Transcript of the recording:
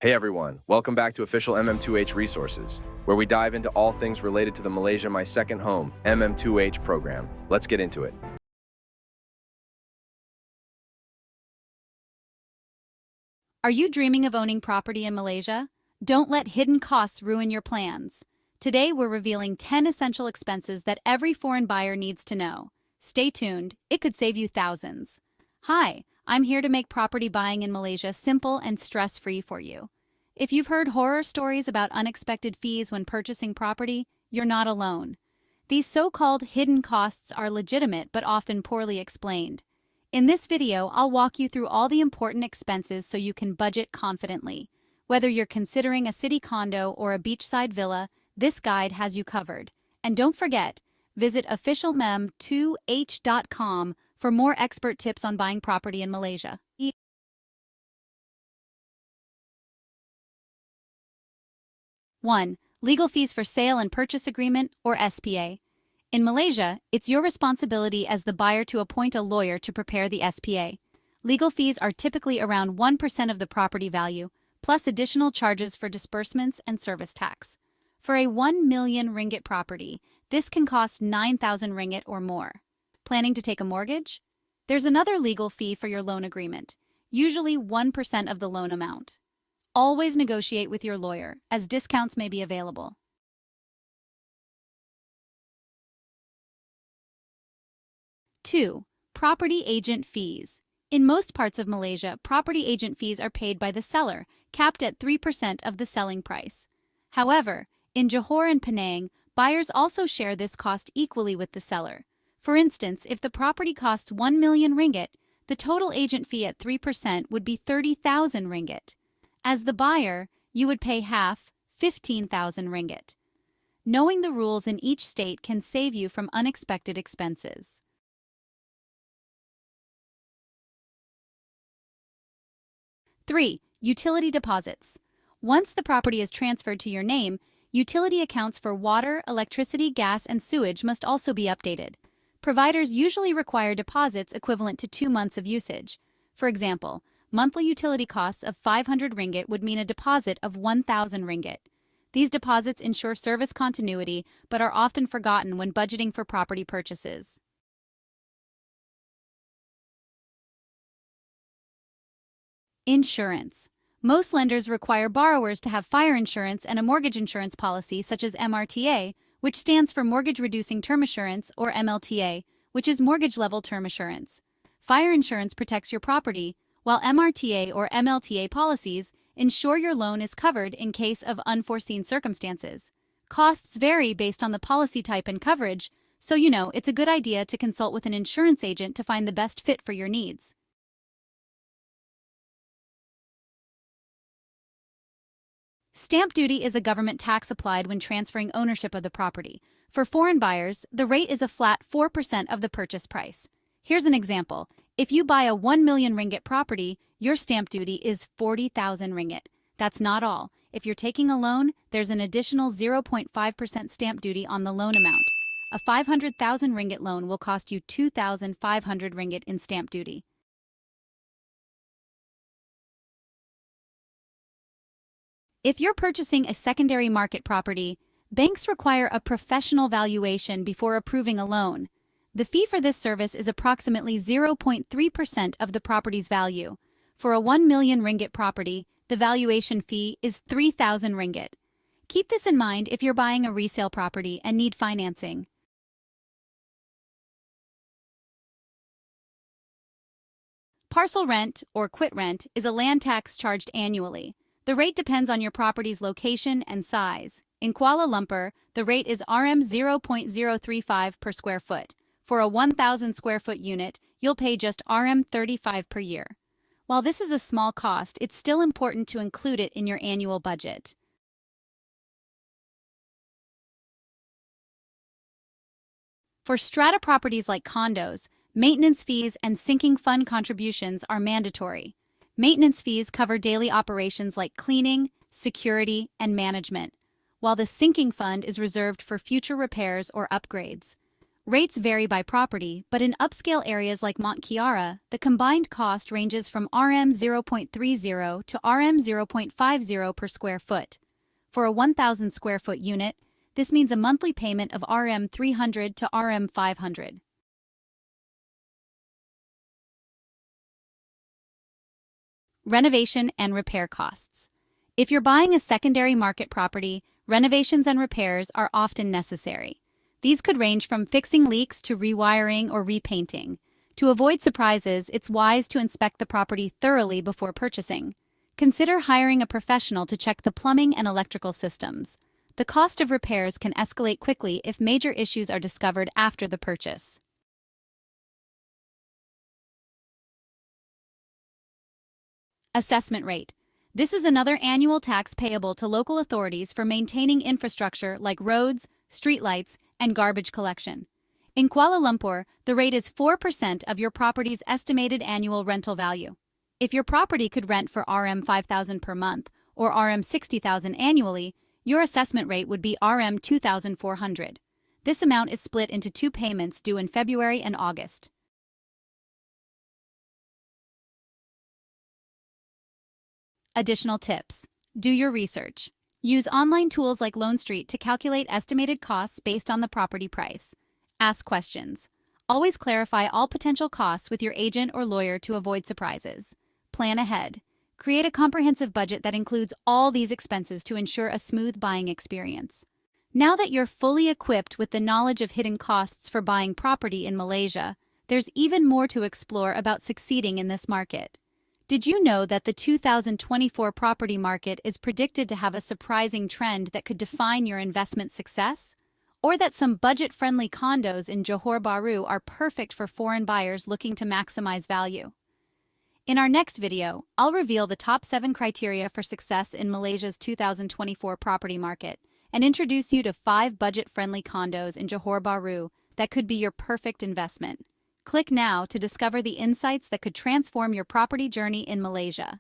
Hey everyone, welcome back to official MM2H Resources, where we dive into all things related to the Malaysia My Second Home MM2H program. Let's get into it. Are you dreaming of owning property in Malaysia? Don't let hidden costs ruin your plans. Today, we're revealing 10 essential expenses that every foreign buyer needs to know. Stay tuned, it could save you thousands. Hi, I'm here to make property buying in Malaysia simple and stress-free for you. If you've heard horror stories about unexpected fees when purchasing property, you're not alone. These so-called hidden costs are legitimate but often poorly explained. In this video, I'll walk you through all the important expenses so you can budget confidently. Whether you're considering a city condo or a beachside villa, this guide has you covered. And don't forget, visit officialmem2h.com for more expert tips on buying property in Malaysia. 1. Legal fees for sale and purchase agreement, or SPA. In Malaysia, it's your responsibility as the buyer to appoint a lawyer to prepare the SPA. Legal fees are typically around 1% of the property value, plus additional charges for disbursements and service tax. For a 1 million ringgit property, this can cost 9,000 ringgit or more. Planning to take a mortgage? There's another legal fee for your loan agreement, usually 1% of the loan amount. Always negotiate with your lawyer, as discounts may be available. 2. Property agent fees. In most parts of Malaysia, property agent fees are paid by the seller, capped at 3% of the selling price. However, in Johor and Penang, buyers also share this cost equally with the seller. For instance, if the property costs 1 million ringgit, the total agent fee at 3% would be 30,000 ringgit. As the buyer, you would pay half, 15,000 ringgit. Knowing the rules in each state can save you from unexpected expenses. 3. Utility deposits. Once the property is transferred to your name, utility accounts for water, electricity, gas, and sewage must also be updated. Providers usually require deposits equivalent to 2 months of usage. For example, monthly utility costs of 500 ringgit would mean a deposit of 1,000 ringgit. These deposits ensure service continuity but are often forgotten when budgeting for property purchases. Insurance. Most lenders require borrowers to have fire insurance and a mortgage insurance policy such as MRTA, which stands for Mortgage Reducing Term Assurance, or MLTA, which is mortgage level term assurance. Fire insurance protects your property, while MRTA or MLTA policies ensure your loan is covered in case of unforeseen circumstances. Costs vary based on the policy type and coverage, so it's a good idea to consult with an insurance agent to find the best fit for your needs. Stamp duty is a government tax applied when transferring ownership of the property. For foreign buyers, the rate is a flat 4% of the purchase price. Here's an example. If you buy a 1 million ringgit property, your stamp duty is 40,000 ringgit. That's not all. If you're taking a loan, there's an additional 0.5% stamp duty on the loan amount. A 500,000 ringgit loan will cost you 2,500 ringgit in stamp duty. If you're purchasing a secondary market property, banks require a professional valuation before approving a loan. The fee for this service is approximately 0.3% of the property's value. For a 1 million ringgit property, the valuation fee is 3,000 ringgit. Keep this in mind if you're buying a resale property and need financing. Parcel rent, or quit rent, is a land tax charged annually. The rate depends on your property's location and size. In Kuala Lumpur, the rate is Rm 0.035 per square foot. For a 1,000 square foot unit, you'll pay just Rm 35 per year. While this is a small cost, it's still important to include it in your annual budget. For strata properties like condos, maintenance fees and sinking fund contributions are mandatory. Maintenance fees cover daily operations like cleaning, security, and management, while the sinking fund is reserved for future repairs or upgrades. Rates vary by property, but in upscale areas like Mont Kiara, the combined cost ranges from RM 0.30 to RM 0.50 per square foot. For a 1,000 square foot unit, this means a monthly payment of RM 300 to RM 500. Renovation and repair costs. If you're buying a secondary market property, renovations and repairs are often necessary. These could range from fixing leaks to rewiring or repainting. To avoid surprises, it's wise to inspect the property thoroughly before purchasing. Consider hiring a professional to check the plumbing and electrical systems. The cost of repairs can escalate quickly if major issues are discovered after the purchase. Assessment rate. This is another annual tax payable to local authorities for maintaining infrastructure like roads, streetlights, and garbage collection. In Kuala Lumpur, the rate is 4% of your property's estimated annual rental value. If your property could rent for RM 5,000 per month or RM 60,000 annually, your assessment rate would be RM 2,400. This amount is split into two payments due in February and August. Additional tips. Do your research. Use online tools like LoanStreet to calculate estimated costs based on the property price. Ask questions. Always clarify all potential costs with your agent or lawyer to avoid surprises. Plan ahead. Create a comprehensive budget that includes all these expenses to ensure a smooth buying experience. Now that you're fully equipped with the knowledge of hidden costs for buying property in Malaysia, there's even more to explore about succeeding in this market. Did you know that the 2024 property market is predicted to have a surprising trend that could define your investment success? Or that some budget-friendly condos in Johor Bahru are perfect for foreign buyers looking to maximize value? In our next video, I'll reveal the top 7 criteria for success in Malaysia's 2024 property market and introduce you to 5 budget-friendly condos in Johor Bahru that could be your perfect investment. Click now to discover the insights that could transform your property journey in Malaysia.